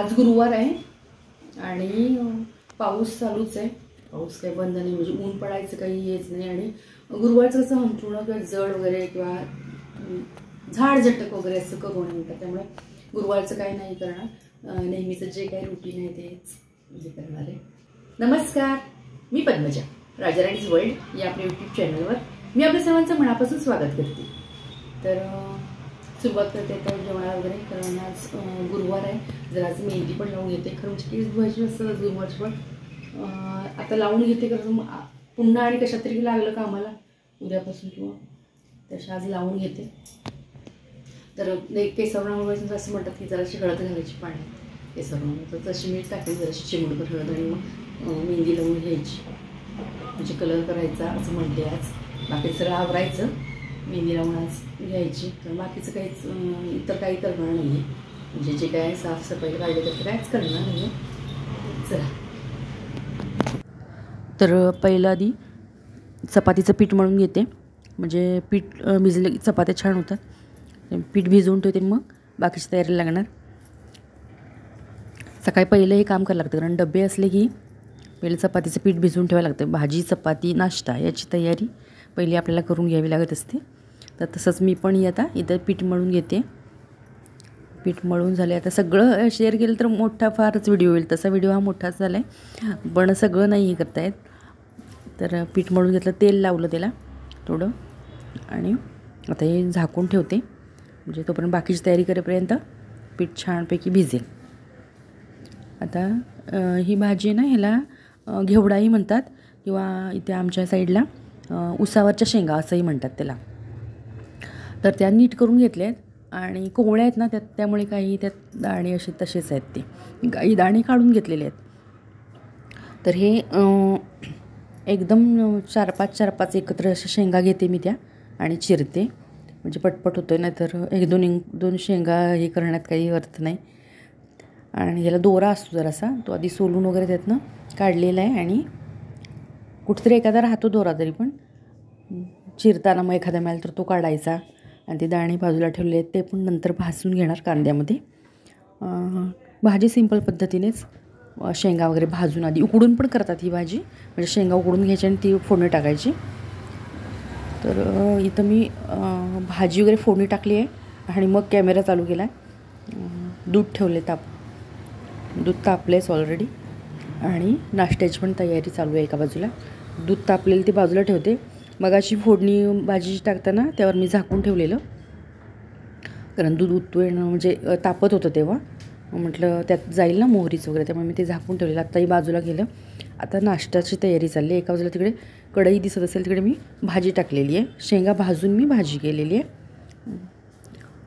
आज गुरुवार आहे आणि पाऊस चालूच आहे. पाऊस काही बंद नाही, म्हणजे ऊन पडायचं काही हेच नाही. आणि गुरुवारचं कसं अंथरुणं किंवा जड वगैरे किंवा झाड झटक वगैरे असं करू नये म्हणतात. त्यामुळे गुरुवारचं काही नाही करणार. नेहमीचं जे काही रुटीन आहे तेच म्हणजे करणार आहे. नमस्कार, मी पद्मजा. राजाराणीज वर्ल्ड या आपल्या यूट्यूब चॅनलवर मी आपल्या सर्वांचं मनापासून स्वागत करते. तर सुरुवात करते तर जेवणा वगैरे. कारण आज गुरुवार आहे. जर आज मेहंदी पण लावून घेते. खरं म्हणजे केस धुवायची असतं गुरुवारची, पण आता लावून घेते. कारण पुन्हा आणि कशात तरी लागलं का आम्हाला उद्यापासून किंवा तशा आज लावून घेते. तर केसावरणामुळे असं म्हणतात की जराशी हळद घालायची पाण्यात केसावरणामुळे. तर तशी मीठ टाकली जराशी चिमूटभर हळद आणि मग मेहंदी लावून घ्यायची, म्हणजे कलर करायचा असं म्हणते आज. बाकी सगळं आवरायचं, मेहंदी लावून आज घ्यायची. तर बाकीचं काहीच इतर काही करणार नाही आहे. म्हणजे जे काय साफसफाई काढले तर काहीच करणार नाही आहे. चला, तर पहिलं आधी चपातीचं पीठ मळून घेते. म्हणजे पीठ भिजलं की चपात्या छान होतात. पीठ भिजवून ठेवते, मग बाकीची तयारी लागणार. सकाळी पहिलं हे काम करावं लागतं, कारण डबे असले की पहिलं चपातीचं पीठ भिजवून ठेवावं लागतं. भाजी, चपाती, नाश्ता याची तयारी पहिली आपल्याला करून घ्यावी लागत असते. तर तसंच मी पण आता इथं पीठ मळून घेते. पीठ मळून झाले. आता सगळं शेअर केलं तर मोठा फारच व्हिडिओ होईल. तसा व्हिडिओ हा मोठाच झाला आहे, पण सगळं नाही हे करता येत. तर पीठ मळून घेतलं, तेल लावलं त्याला थोडं, आणि आता हे झाकून ठेवते. म्हणजे तोपर्यंत बाकीची तयारी करेपर्यंत पीठ छानपैकी भिजेल. आता ही भाजी आहे ना, ह्याला घेवडाही म्हणतात किंवा इथे आमच्या साईडला उसावरच्या शेंगा असंही म्हणतात त्याला. तर त्या नीट करून घेतल्या आहेत. आणि कोवळ्या आहेत ना त्यात, त्यामुळे काही त्यात दाणे असे तसेच आहेत. ते काही दाणे काढून घेतलेले आहेत. तर हे एकदम चार पाच एकत्र अशा शेंगा घेते मी त्या आणि चिरते, म्हणजे पटपट होतं. नाही तर दोन शेंगा हे करण्यात काही अर्थ नाही. आणि याला दोरा असतो जरासा, तो आधी सोलून वगैरे त्यातनं काढलेला आहे. आणि कुठेतरी एखादा राहतो दोरा, तरी पण चिरताना मग एखादा मिळाला तर तो काढायचा. आणि ते दाणे बाजूला ठेवले आहेत ते पण नंतर भाजून घेणार कांद्यामध्ये. भाजी सिंपल पद्धतीनेच शेंगा वगैरे भाजून, आधी उकडून पण करतात ही भाजी. म्हणजे शेंगा उकडून घ्यायची आणि ती फोडणी टाकायची. तर इथं मी भाजी वगैरे फोडणी टाकली आहे आणि मग कॅमेरा चालू केला आहे. दूध ठेवले दूध तापलेच ऑलरेडी. आणि नाश्त्याची पण तयारी चालू आहे एका बाजूला. दूध तापलेलं ते बाजूला ठेवते. मगाशी फोडणी भाजी टाकताना त्यावर मी झाकून ठेवलेलं, कारण दूध उतवेणं म्हणजे तापत होतं तेव्हा. म्हटलं त्यात जाईल ना मोहरीचं वगैरे, त्यामुळे मी ते झाकून ठेवलेलं. आत्ताही बाजूला गेलं. आता नाश्त्याची तयारी चालली आहे. एका बाजूला तिकडे कढई दिसत असेल तिकडे मी भाजी टाकलेली आहे. शेंगा भाजून मी भाजी केलेली आहे.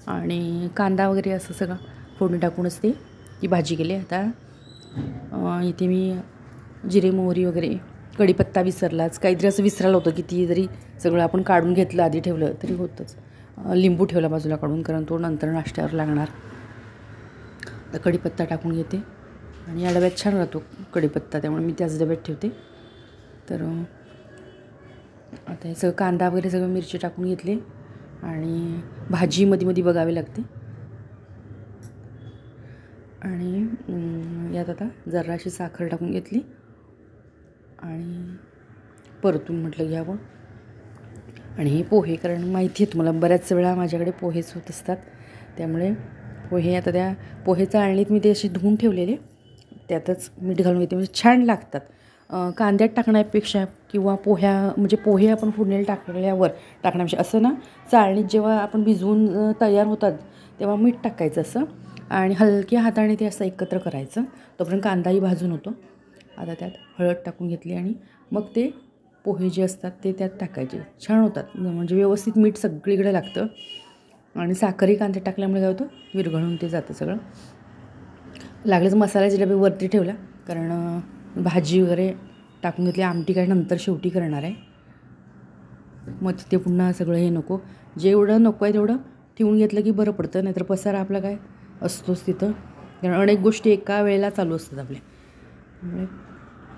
आणि कांदा वगैरे असं सगळं फोडणी टाकूनच ती भाजी केली. आता इथे मी जिरे मोहरी वगैरे, कढीपत्ता विसरलाच, काहीतरी असं विसरायला होतं. किती जरी सगळं आपण काढून घेतलं आधी ठेवलं तरी होतंच. लिंबू ठेवला बाजूला काढून, कारण तो नंतर नाश्त्यावर लागणार. तर कढीपत्ता टाकून घेते. आणि या डब्यात छान राहतो कढीपत्ता, त्यामुळे मी त्याच डब्यात ठेवते. तर आता हे सगळं कांदा वगैरे सगळं मिरची टाकून घेतली. आणि भाजी मध्ये बघावी लागते. आणि यात आता जराशी साखर टाकून घेतली आणि परतून म्हटलं घ्यावं. आणि हे पोहे, कारण माहिती आहे तुम्हाला बऱ्याच वेळा माझ्याकडे पोहेच होत असतात. त्यामुळे पोहे आता त्या पोहे चाळणीत मी ते असे धुवून ठेवलेले, त्यातच मीठ घालून घेते, म्हणजे छान लागतात. कांद्यात टाकण्यापेक्षा किंवा म्हणजे पोहे आपण फोडणीला टाकल्यावर टाकण्यापेक्षा असं ना, चाळणीत जेव्हा आपण भिजवून तयार होतात तेव्हा मीठ टाकायचं असं, आणि हलक्या हाताने ते असं एकत्र करायचं. तोपर्यंत कांदाही भाजून होतो. आता त्यात हळद टाकून घेतली आणि मग ते पोहे जे असतात ते त्यात टाकायचे. छान होतात, म्हणजे व्यवस्थित मीठ सगळीकडे लागतं. आणि साखरही कांद्यात टाकल्यामुळे काय होतं, विरघळून ते जातं सगळं. लागलंच मसाल्याचे डबे वरती ठेवला, कारण भाजी वगैरे टाकून घेतली. आमटी काय नंतर शेवटी करणार आहे. मग तिथे पुन्हा सगळं हे नको, जेवढं नको आहे तेवढं ठेवून घेतलं की बरं पडतं. नाहीतर पसारा आपला काय असतोच तिथं, कारण अनेक गोष्टी एका वेळेला चालू असतात आपल्या. त्यामुळे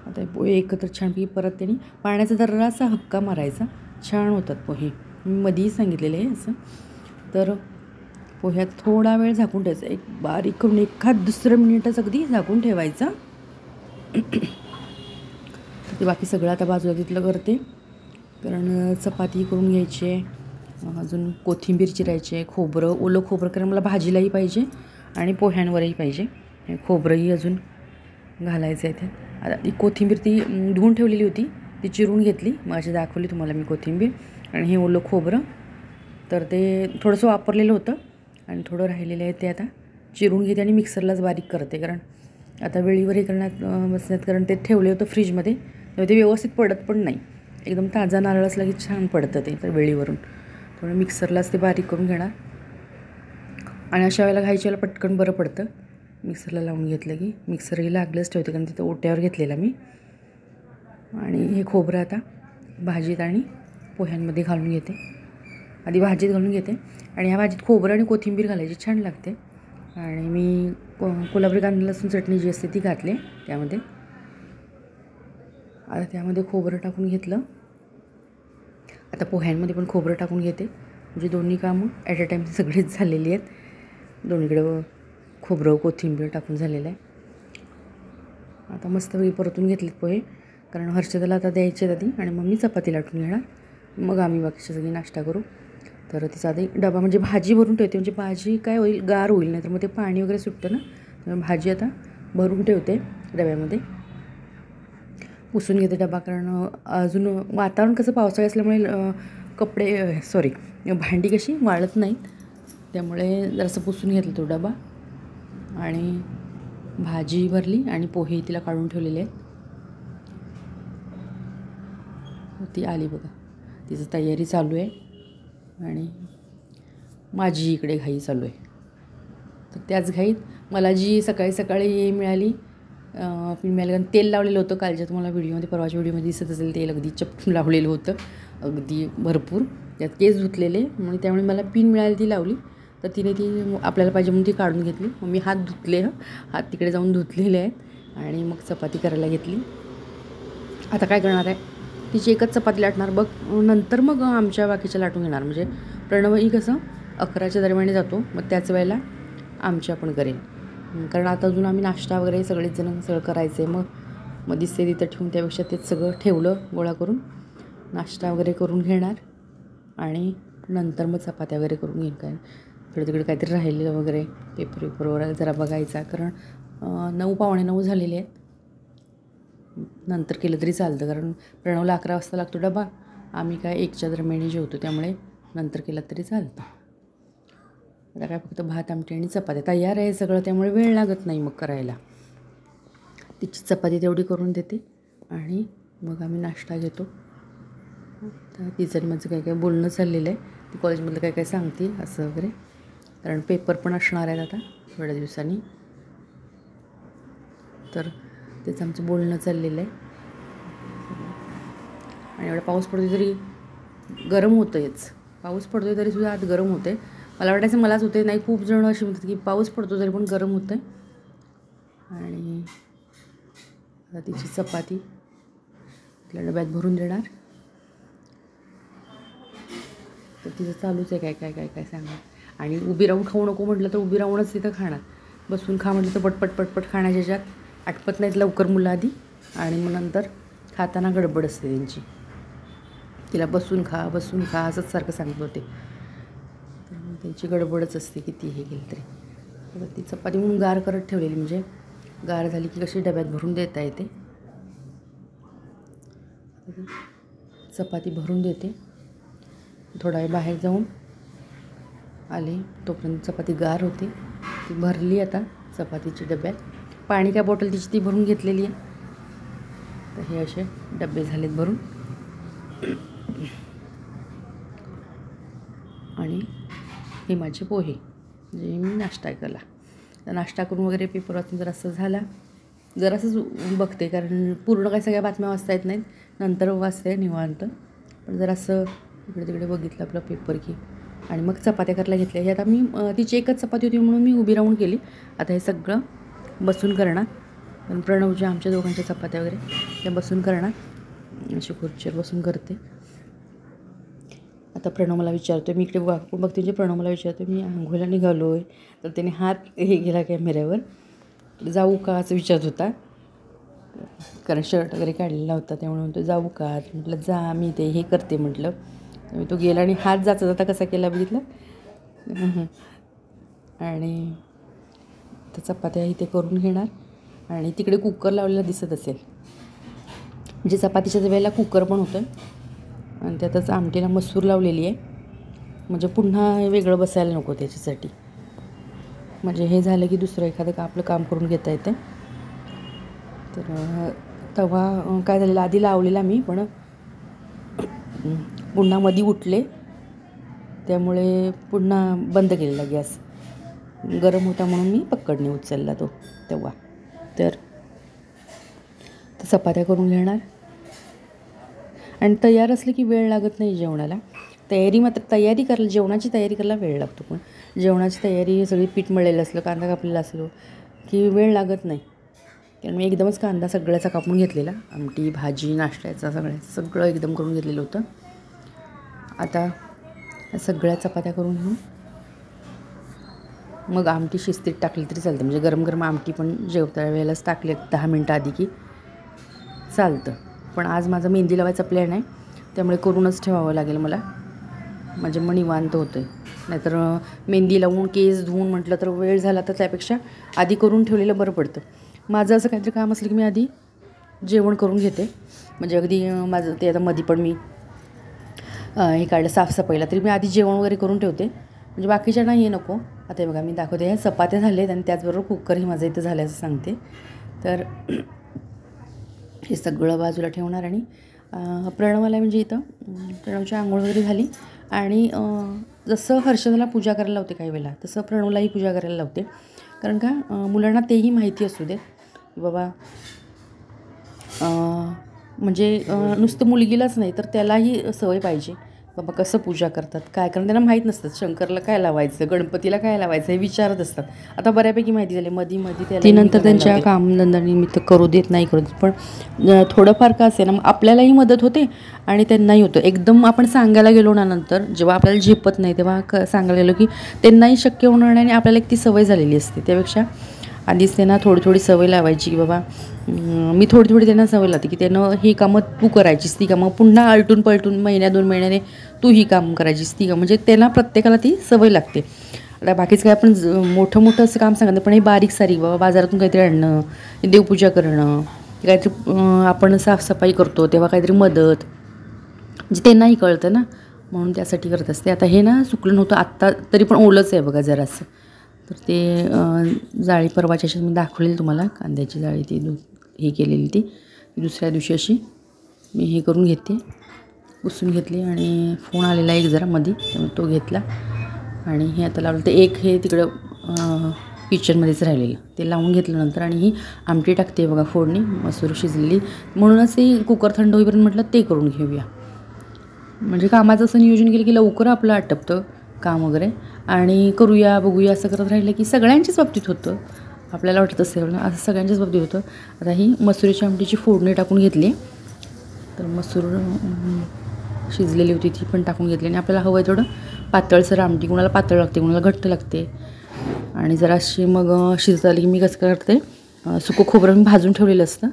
आता पोहे एकत्र छानपैकी परत त्यांनी पाण्याचा जरासा हक्का मारायचा, छान होतात पोहे. मी मध्येही सांगितलेलं आहे असं. तर पोह्यात थोडा वेळ झाकून ठेवायचा, एक बारीक करून एखाद दुसरं मिनिटच अगदी झाकून ठेवायचं. ते बाकी सगळं आता बाजूला तिथलं करते, कारण चपाती करून घ्यायची आहे, अजून कोथिंबीर चिरायची आहे, खोबरं, ओलं खोबरं, कारण मला भाजीलाही पाहिजे आणि पोह्यांवरही पाहिजे. खोबरंही अजून घालायचं आहे ते. आता ती कोथिंबीर ती धुवून ठेवलेली होती, ती चिरून घेतली, माझी दाखवली तुम्हाला मी कोथिंबीर. आणि हे ओलं खोबरं तर ते थोडंसं वापरलेलं होतं आणि थोडं राहिलेलं आहे, ते आता चिरून घेते आणि मिक्सरलाच बारीक करते, कारण आता वेळीवर हे करण्यात बसण्यात, कारण ते ठेवले होतं फ्रीजमध्ये, तेव्हा ते व्यवस्थित पडत पण नाही. एकदम ताजा नारळ असला की छान पडतं ते, तर वेळीवरून थोडं मिक्सरलाच ते बारीक करून घेणार. आणि अशा वेळेला घायच्याला पटकन बरं पडतं, मिक्सरला लावून घेतलं की. मिक्सरही लागलंच ठेवते, कारण तिथं ओट्यावर घेतलेला मी. आणि हे खोबरं आता भाजीत आणि पोह्यांमध्ये घालून घेते. आधी भाजीत घालून घेते आणि ह्या भाजीत खोबरं आणि कोथिंबीर घालायची, छान लागते. आणि मी कोल्हापुरी कांदा लसूण चटणी जी असते ती घातली त्यामध्ये. आता त्यामध्ये खोबरं टाकून घेतलं. आता पोह्यांमध्ये पण खोबरं टाकून घेते, म्हणजे दोन्ही कामं ॲट अ टाईम सगळेच झालेली आहेत. दोन्हीकडं खोबरं कोथिंबीर टाकून झालेलं आहे. आता मस्तपैकी परतून घेतलेत पोहे, कारण हर्षदाला आता द्यायचे आधी, आणि मग मी चपाती लाटून घेणार, मग आम्ही बाकीची सगळी नाश्ता करू. तर तिचा आधी डबा म्हणजे भाजी भरून ठेवते, म्हणजे भाजी काय होईल, गार होईल, नाही तर मग ते पाणी वगैरे सुटतं ना. त्यामुळे भाजी आता भरून ठेवते डब्यामध्ये. पुसून घेते डबा, कारण अजून वातावरण कसं पावसाळी असल्यामुळे भांडी कशी वाळत नाहीत, त्यामुळे जरासं पुसून घेतलं तो डबा. आणि भाजी भरली आणि पोहे तिला काढून ठेवलेले आहेत. ती आली बघा, तिचं तयारी चालू आहे आणि माझी इकडे घाई चालू आहे. तर त्याच घाईत मला जी सकाळी सकाळी मिळाली कारण तेल लावलेलं होतं, कालच्या तुम्हाला व्हिडिओमध्ये, परवाच्या व्हिडिओमध्ये दिसत असेल, तेल अगदी चपटून लावलेलं होतं, अगदी भरपूर. त्यात केस धुतलेले, म्हणून त्यामुळे मला पिन मिळाली, ती लावली. तर तिने ती आपल्याला पाहिजे म्हणून ती काढून घेतली. मग मी हात धुतले, हात तिकडे जाऊन धुतलेले आहेत आणि मग चपाती करायला घेतली. आता काय करणार आहे, तिची एकच चपाती लाटणार बघ, नंतर मग आमच्या बाकीच्या लाटून घेणार. म्हणजे प्रणवही कसं 11च्या दरम्यान जातो, मग त्याच वेळेला आमच्या पण करेल, कारण आता अजून आम्ही नाश्ता वगैरे सगळेच जण सगळं करायचं आहे. मग दिसते तिथं ठेवून त्यापेक्षा तेच सगळं ठेवलं गोळा करून, नाश्ता वगैरे करून घेणार आणि नंतर मग चपात्या वगैरे करून घेईन. काय इकडे तिकडे काहीतरी राहिलेलं वगैरे पेपर वगैरे जरा बघायचा, कारण 9 पावणे 9 झालेले आहेत. नंतर केलं तरी चालतं, कारण प्रणवला 11 वाजता लागतो डबा, आम्ही काय 1च्या दरम्यान जेवतो, त्यामुळे नंतर केलं तरी चालतं. आता काय फक्त भात आमटी आणि चपात्या तयार आहे सगळं, त्यामुळे वेळ लागत नाही मग करायला. तिची चपाती तेवढी करून देते आणि मग आम्ही नाश्ता घेतो. तर तिचं आणि माझं काय काय बोलणं चाललेलं आहे, ती कॉलेजमधलं काय काय सांगते असं वगैरे, कारण पेपर पण असणार आहेत आता थोड्या दिवसांनी. तर तेच आमचं बोलणं चाललेलं आहे. आणि एवढा पाऊस पडतो तरी गरम होतंयच, पाऊस पडतो तरी सुद्धा आत गरम होते. मला वाटायचं मलाच होते, नाही खूप जण अशी म्हणतात की पाऊस पडतो तरी पण गरम होतं आहे. आणि आता तिची चपाती तिला डब्यात भरून देणार. तर तिचं चालूच आहे काय काय काय सांगा. आणि उभी राहून खाऊ नको म्हटलं तर उभी राहूनच तिथं खाणार, बसून खा म्हटलं तर पटपट खाण्याच्या ह्याच्यात आटपत नाहीत लवकर मुलं आधी, आणि मग नंतर खाताना गडबड असते त्यांची. तिला बसून खा असंच सारखं सांगत होते, तर त्यांची गडबडच असते किती हे केलं तरी. तर ती चपाती म्हणून गार करत ठेवलेली, म्हणजे गार झाली की कशी डब्यात भरून देता येते. चपाती भरून देते, थोडा वेळ बाहेर जाऊन आले तोपर्यंत चपाती गार होते. ती भरली आता चपातीची डब्यात, पाणी काय बॉटल तिची ती भरून घेतलेली आहे. तर हे असे डबे झालेत भरून. आणि हे माझे पोहे जे मी नाश्ता केला. तर नाश्ता करून वगैरे पेपर वाचून जरासं झाला, जरासंच बघते, कारण पूर्ण काही सगळ्या बातम्या वाचता येत नाहीत, नंतर वाचते निवांत. पण जरासं इकडे तिकडे बघितलं आपला पेपर की, आणि मग चपात्या करायला घेतल्या. हे आता मी तिची एकच चपाती होती म्हणून मी उभी राहून केली. आता हे सगळं बसून करणार, पण प्रणवच्या आमच्या दोघांच्या चपात्या वगैरे त्या बसून करणार, अशी खुर्चीवर बसून करते. आता प्रणव मला विचारतो आहे, मी इकडे वाकून बघते म्हणजे प्रणव मला विचारतो आहे मी आंघोळीला निघालो आहे. तर त्याने हात हे गेला कॅमेऱ्यावर. जाऊ का असं विचारत होता, कारण शर्ट वगैरे काढलेला होता. त्यामुळे म्हणतो जाऊ का. म्हटलं जा, मी ते हे करते म्हटलं. मी तो गेला आणि हात जाता जाता कसा केला बघितलं. आणि तर चपात्या इथे करून घेणार आणि तिकडे कुकर लावलेला दिसत असेल, म्हणजे चपातीच्या वेळेला कुकर पण होतं आणि त्यातच आमटीला मसूर लावलेली आहे. म्हणजे पुन्हा वेगळं बसायला नको त्याच्यासाठी. म्हणजे हे झालं की दुसरं एखादं आपलं काम करून घेता येतं. तर तवा काय झालेलं आधी लावलेला मी, पण पुन्हा मधी उठले त्यामुळे पुन्हा बंद केलेला गॅस. गरम होता म्हणून मी पक्कडने उचलला तो तवा. तर चपात्या करून घेणार आणि तयार असले की वेळ लागत नाही जेवणाला. जेवणाची तयारी करायला वेळ लागतो, पण जेवणाची तयारी सगळी पीठ मळलेलं असलं, कांदा कापलेला असलो की वेळ लागत नाही. कारण मी एकदमच कांदा सगळ्याचा कापून घेतलेला, आमटी भाजी नाश्त्याचा सगळं एकदम करून घेतलेलं होतं. आता सगळ्या चपात्या करून घेऊन मग आमटी शिस्तीत टाकली तरी चालते. म्हणजे गरम गरम आमटी पण जेवता वेळेलाच टाकली 10 मिनटं आधी की चालतं. पण आज माझा मेहंदी लावायचा प्लॅन आहे, त्यामुळे करूनच ठेवावं लागेल मला. म्हणजे मग निवांत होतं आहे. नाहीतर मेहंदी लावून केस धुवून म्हटलं तर वेळ झाला, तर त्यापेक्षा आधी करून ठेवलेलं बरं पडतं. माझं असं काहीतरी काम असलं की मी आधी जेवण करून घेते. म्हणजे अगदी माझं ते आता मध्ये पण मी हे काढलं साफसफाईला, तरी मी आधी जेवण वगैरे करून ठेवते. म्हणजे बाकीच्या नाही हे नको. आता हे बघा मी दाखवते, ह्या चपात्या झालेत आणि त्याचबरोबर कुकरही माझं इथं झालं असं सांगते. तर हे सगळं बाजूला ठेवणार आणि प्रणवाला म्हणजे इथं प्रणवची आंघोळ वगैरे झाली आणि जसं हर्षदाला पूजा करायला लावते काही वेळेला, तसं प्रणवलाही पूजा करायला लावते. कारण का मुलांना तेही माहिती असू दे की बाबा म्हणजे नुसतं मुलगीलाच नाही तर त्यालाही सवय पाहिजे बाबा कसं पूजा करतात काय. कारण त्यांना माहीत नसतं शंकरला काय लावायचं, गणपतीला काय लावायचं हे विचारत असतात. आता बऱ्यापैकी माहिती झाली. मध्ये त्याला ती नंतर त्यांच्या कामधंद्यानिमित्त करू देत नाही करू देत, पण थोडंफार का असेल ना मग आपल्यालाही मदत होते आणि त्यांनाही होतं. एकदम आपण सांगायला गेलो ना नंतर जेव्हा आपल्याला झेपत नाही तेव्हा सांगायला गेलो की त्यांनाही शक्य होणार नाही आणि आपल्याला एक ती सवय झालेली असते. त्यापेक्षा आधीच त्यांना थोडी सवय लावायची की बाबा मी थोडी त्यांना सवय लावते की त्यानं ही कामं तू करायचीस, ती कामं पुन्हा आलटून पलटून महिन्या 2 महिन्याने तू ही काम करायचीस, ती कामं म्हणजे त्यांना प्रत्येकाला ती सवय लागते. आता बाकीचं काय आपण मोठं असं काम सांगत पण हे बारीक सारीक बाबा बाजारातून काहीतरी आणणं, देवपूजा करणं, काहीतरी आपण साफसफाई करतो तेव्हा काहीतरी मदत म्हणजे त्यांनाही कळतं ना, म्हणून त्यासाठी करत असते. आता हे ना सुकलं नव्हतं आत्ता तरी पण ओलंच आहे बघा जरासं. तर ते जाळी परवाच्या अशी मी दाखवलेली तुम्हाला कांद्याची जाळी ती हे केलेली ती दुसऱ्या दिवशी अशी मी हे करून घेते, पुसून घेतली. आणि फोन आलेला एक जरा मध्ये त्यामुळे तो घेतला आणि हे आता लावलं. ते एक हे तिकडं किचनमध्येच राहिलेलं ते लावून घेतलं नंतर. आणि ही आमटी टाकते बघा फोडणी, मसूर शिजलेली म्हणूनच हे कुकर थंड होईपर्यंत म्हटलं ते करून घेऊया. म्हणजे कामाचं असं नियोजन केलं की लवकर आपलं आटपतं काम वगैरे आणि करूया बघूया असं करत राहिलं की सगळ्यांच्याच बाबतीत होतं. आपल्याला वाटत असेल ना असं सगळ्यांच्याच बाबतीत होतं. आता ही मसुरीची आमटीची फोडणी टाकून घेतली. तर मसूर शिजलेली होती ती पण टाकून घेतली आणि आपल्याला हवं आहे थोडं पातळसर आमटी. कुणाला पातळ लागते कुणाला घट्ट लागते. आणि जरा अशी मग शिजत आली की मी कसं करते सुकं खोबरं मी भाजून ठेवलेलं असतं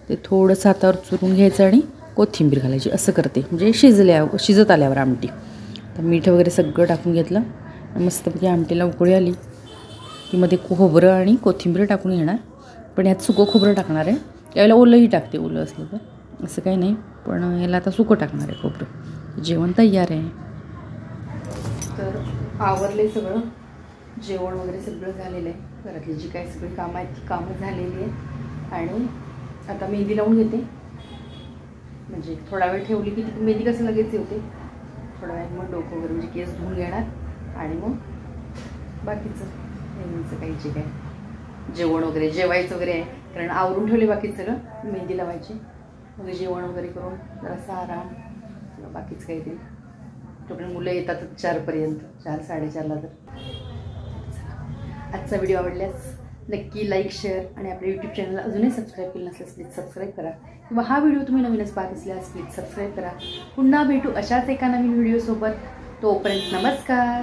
ते थोडंसं हातावर चुरून घ्यायचं आणि कोथिंबीर घालायची असं करते. म्हणजे शिजत आल्यावर आमटी. तर मीठ वगैरे सगळं टाकून घेतलं मस्तपैकी आमटीला उकळी आली की मध्ये खोबरं आणि कोथिंबीर टाकून घेणार. पण यात सुकं खोबरं टाकणार आहे. यावेळेला ओलंही टाकते, ओलं असलं तर असं काही नाही, पण याला आता सुकं टाकणार आहे खोबरं. जेवण तयार आहे. तर आवरले सगळं, जेवण वगैरे सगळं झालेलं आहे. घरातली जी काही सगळी कामं आहेत ती कामं झालेली आहेत. आणि आता मेहंदी लावून घेते. म्हणजे थोडा वेळ ठेवली की मेहंदी कसं लगेच येते. थोडा वेळ मग डोकं वगैरे म्हणजे केस धुवून घेणार आणि मग बाकीचं नेहमीचं काही जे काय जेवण वगैरे जेवायचं वगैरे आहे. कारण आवरून ठेवले बाकीचं सगळं मेहंदी लावायची. मग जेवण वगैरे करून जरासा आराम किंवा बाकीचं काहीतरी. तोपर्यंत मुलं येतातच 4 पर्यंत, 4 साडेचारला. तर आजचा व्हिडिओ आवडल्यास नक्की लाईक शेअर आणि आपल्या यूट्यूब चॅनलला अजूनही सबस्क्राईब केलं नसल्यास प्लीज सबस्क्राईब करा किंवा हा व्हिडिओ तुम्ही नवीनच पाहत असल्यास प्लीज सबस्क्राईब करा. पुन्हा भेटू अशाच एका नवीन व्हिडिओसोबत. तोपर्यंत नमस्कार.